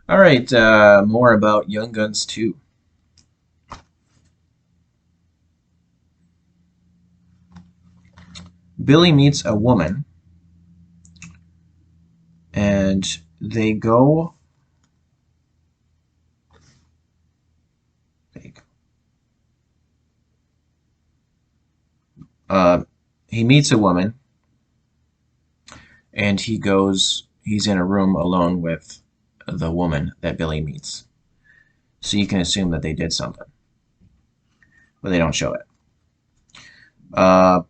All right, more about Young Guns 2. Billy meets a woman, and they go. Uh, he meets a woman, and he goes. He's in a room alone with the woman that Billy meets. So you can assume that they did something, but they don't show it. Uh,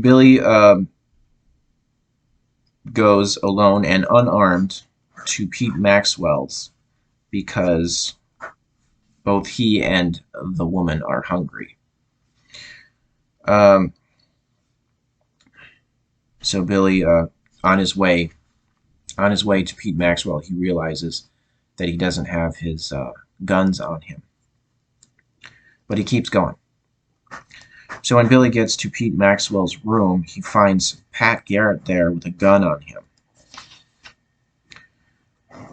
Billy goes alone and unarmed to Pete Maxwell's because both he and the woman are hungry. Um, so Billy, on his way to Pete Maxwell, he realizes that he doesn't have his guns on him, but he keeps going. So when Billy gets to Pete Maxwell's room, he finds Pat Garrett there with a gun on him.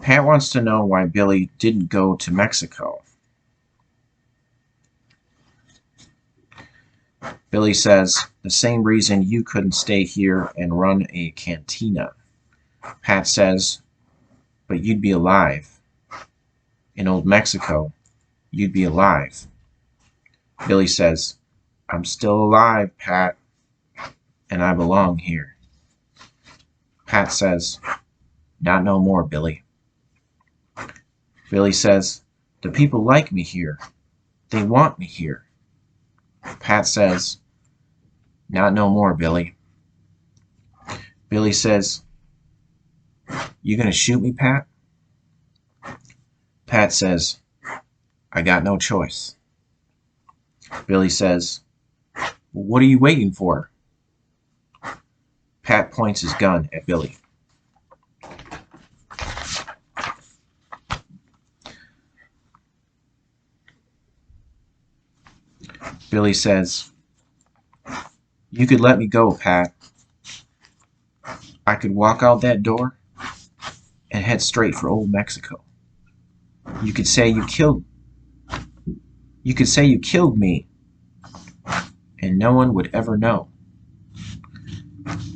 Pat wants to know why Billy didn't go to Mexico. Billy says, the same reason you couldn't stay here and run a cantina. Pat says, but you'd be alive. In old Mexico, you'd be alive. Billy says, I'm still alive, Pat, and I belong here. Pat says, not no more, Billy. Billy says, the people like me here. They want me here. Pat says, not no more, Billy. Billy says, you gonna shoot me, Pat? Pat says, I got no choice. Billy says, well, what are you waiting for? Pat points his gun at Billy. Billy says, you could let me go, Pat. I could walk out that door and head straight for old Mexico. You could say you killed me and no one would ever know.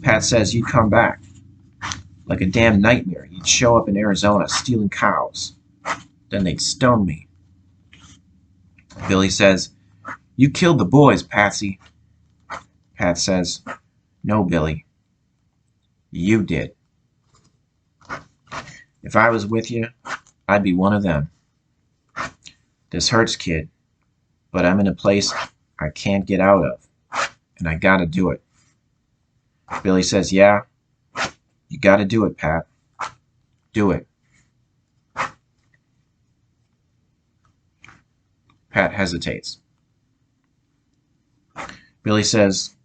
Pat says you'd come back like a damn nightmare. You'd show up in Arizona stealing cows. Then they'd stone me. Billy says, you killed the boys, Patsy. Pat says, no, Billy. You did. If I was with you, I'd be one of them. This hurts, kid, but I'm in a place I can't get out of, and I gotta do it. Billy says, yeah, you gotta do it, Pat. Do it. Pat hesitates. Billy says,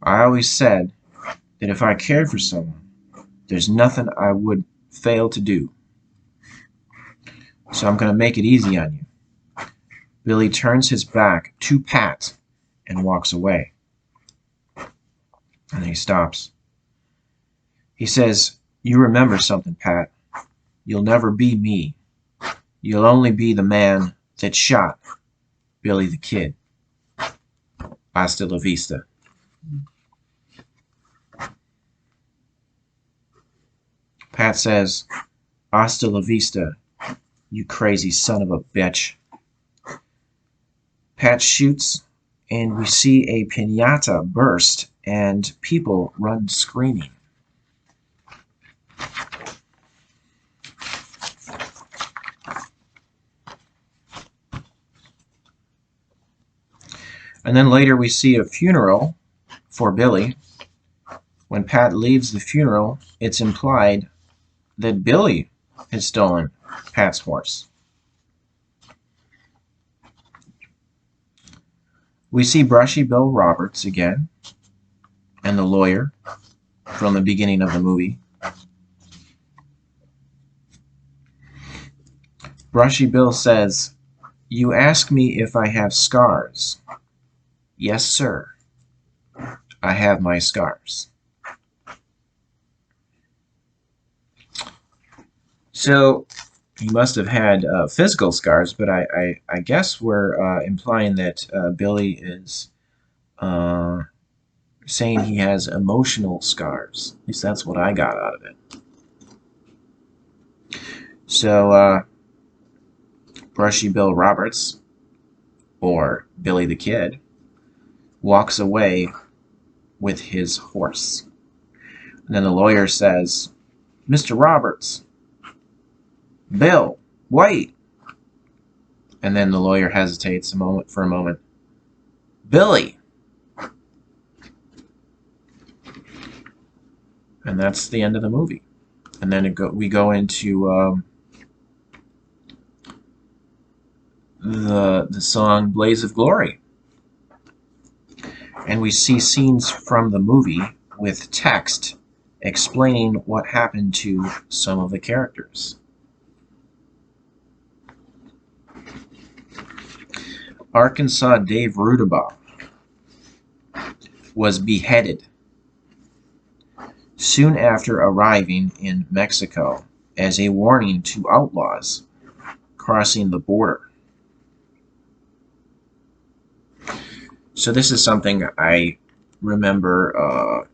I always said that if I cared for someone, there's nothing I would fail to do. So I'm gonna make it easy on you. Billy turns his back to Pat and walks away. And then he stops. He says, you remember something, Pat. You'll never be me. You'll only be the man that shot Billy the Kid. Hasta la vista. Pat says, hasta la vista, you crazy son of a bitch. Pat shoots, and we see a piñata burst, and people run screaming. And then later we see a funeral for Billy. When Pat leaves the funeral, it's implied that Billy has stolen Pat's horse. We see Brushy Bill Roberts again, and the lawyer from the beginning of the movie. Brushy Bill says, you ask me if I have scars. Yes, sir. I have my scars. So he must have had physical scars, but I guess we're implying that Billy is saying he has emotional scars. At least that's what I got out of it. So Brushy Bill Roberts, or Billy the Kid, walks away with his horse. And then the lawyer says, "Mr. Roberts, Bill, wait." And then the lawyer hesitates for a moment. "Billy." And that's the end of the movie. And then we go into the song "Blaze of Glory." And we see scenes from the movie with text explaining what happened to some of the characters. Arkansas Dave Rudabaugh was beheaded soon after arriving in Mexico as a warning to outlaws crossing the border. So this is something I remember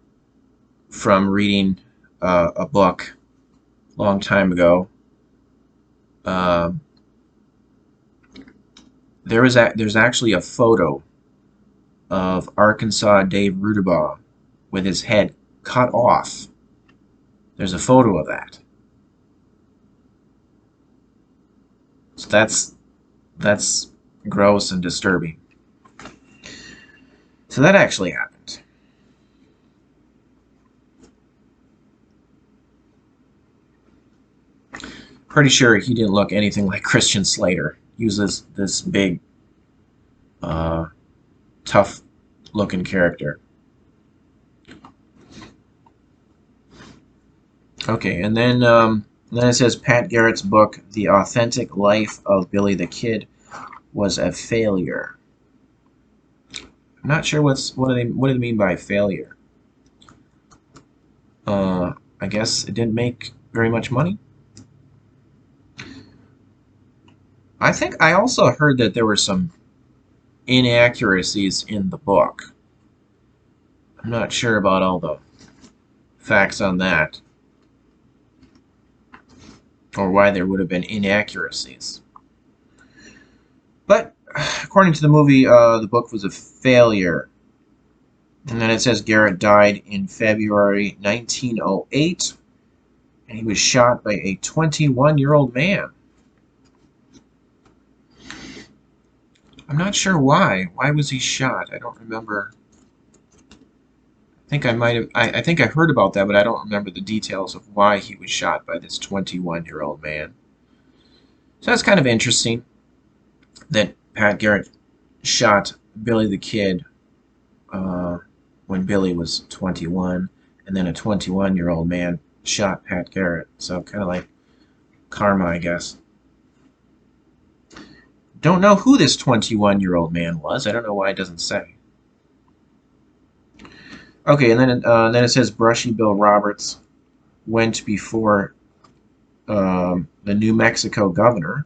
from reading a book a long time ago. There's actually a photo of Arkansas Dave Rudabaugh with his head cut off. There's a photo of that. So that's gross and disturbing. So that actually happened. Pretty sure he didn't look anything like Christian Slater. He was this big, tough-looking character. Okay, and then it says Pat Garrett's book, The Authentic Life of Billy the Kid, was a failure. I'm not sure what do they mean by failure. I guess it didn't make very much money. I think I also heard that there were some inaccuracies in the book. I'm not sure about all the facts on that, or why there would have been inaccuracies. But according to the movie, the book was a failure. And then it says Garrett died in February 1908, and he was shot by a 21-year-old man. I'm not sure why. Why was he shot? I don't remember. I think I might have. I think I heard about that, but I don't remember the details of why he was shot by this 21-year-old man. So that's kind of interesting that Pat Garrett shot Billy the Kid when Billy was 21, and then a 21-year-old man shot Pat Garrett. So kind of like karma, I guess. Don't know who this 21-year-old man was. I don't know why it doesn't say. Okay, and then it says Brushy Bill Roberts went before the New Mexico governor,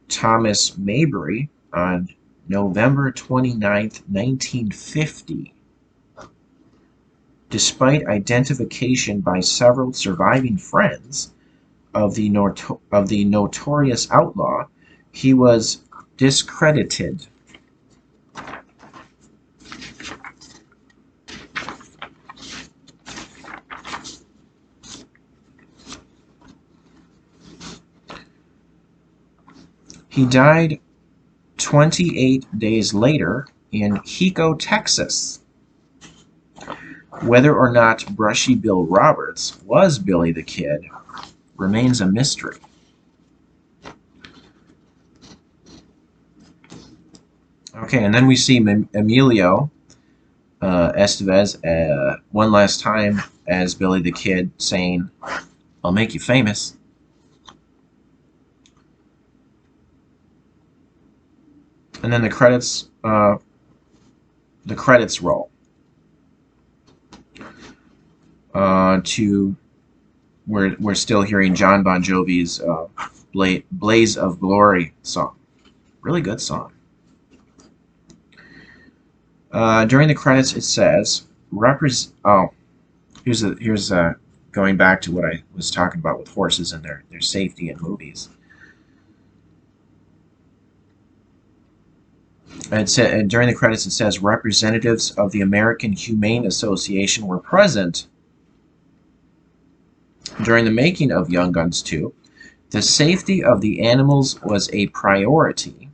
Thomas Mabry, on November 29th, 1950. Despite identification by several surviving friends of the notorious outlaw, he was discredited. He died 28 days later in Hico, Texas. Whether or not Brushy Bill Roberts was Billy the Kid remains a mystery. Okay, and then we see Emilio Estevez one last time as Billy the Kid saying, "I'll make you famous." And then the credits roll to we're still hearing John Bon Jovi's Blaze of Glory song. Really good song. During the credits, it says, here's going back to what I was talking about with horses and their safety in movies. It said, during the credits, it says representatives of the American Humane Association were present during the making of Young Guns 2. The safety of the animals was a priority.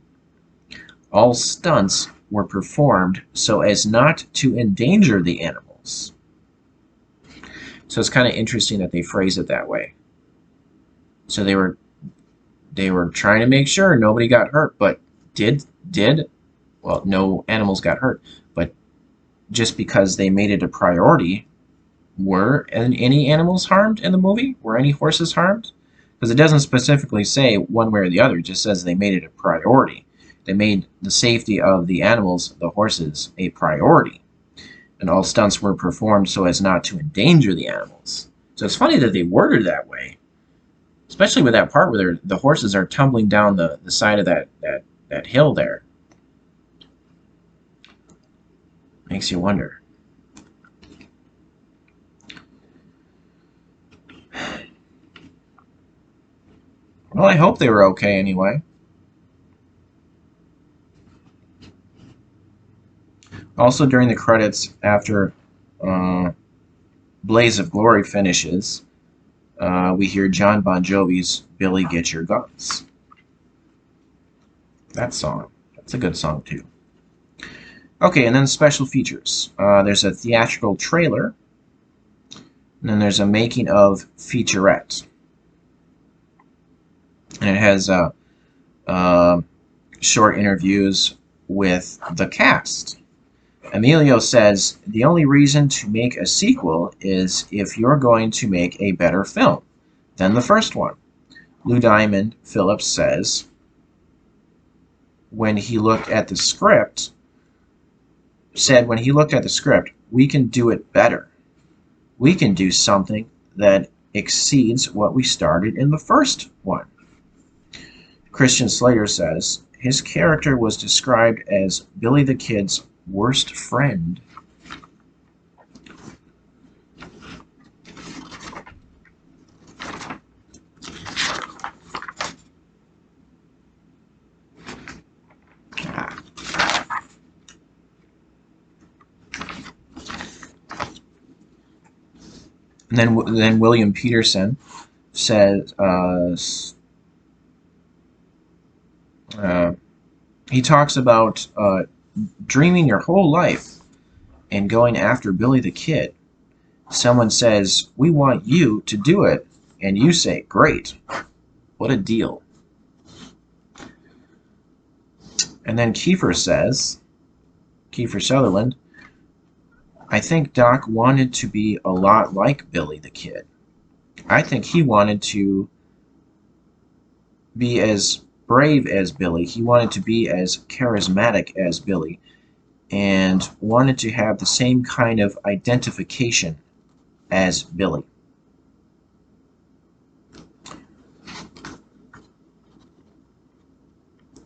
All stunts were performed so as not to endanger the animals. So it's kind of interesting that they phrase it that way. So they were trying to make sure nobody got hurt, but well, no animals got hurt, but just because they made it a priority, were any animals harmed in the movie? Were any horses harmed? Because it doesn't specifically say one way or the other. It just says they made it a priority. They made the safety of the animals, the horses, a priority. And all stunts were performed so as not to endanger the animals. So it's funny that they worded it that way, especially with that part where the horses are tumbling down the side of that hill there. Makes you wonder. Well, I hope they were okay anyway. Also, during the credits, after Blaze of Glory finishes, we hear John Bon Jovi's Billy Get Your Guns. That song. That's a good song, too. Okay, and then special features. There's a theatrical trailer, and then there's a making of featurette. And it has short interviews with the cast. Emilio says, the only reason to make a sequel is if you're going to make a better film than the first one. Lou Diamond Phillips says, when he looked at the script, we can do it better. We can do something that exceeds what we started in the first one. Christian Slater says, his character was described as Billy the Kid's worst friend. And then William Peterson says, he talks about dreaming your whole life and going after Billy the Kid. Someone says, we want you to do it, and you say, great. What a deal. And then Kiefer Sutherland, I think Doc wanted to be a lot like Billy the Kid. I think he wanted to be as brave as Billy. He wanted to be as charismatic as Billy and wanted to have the same kind of identification as Billy.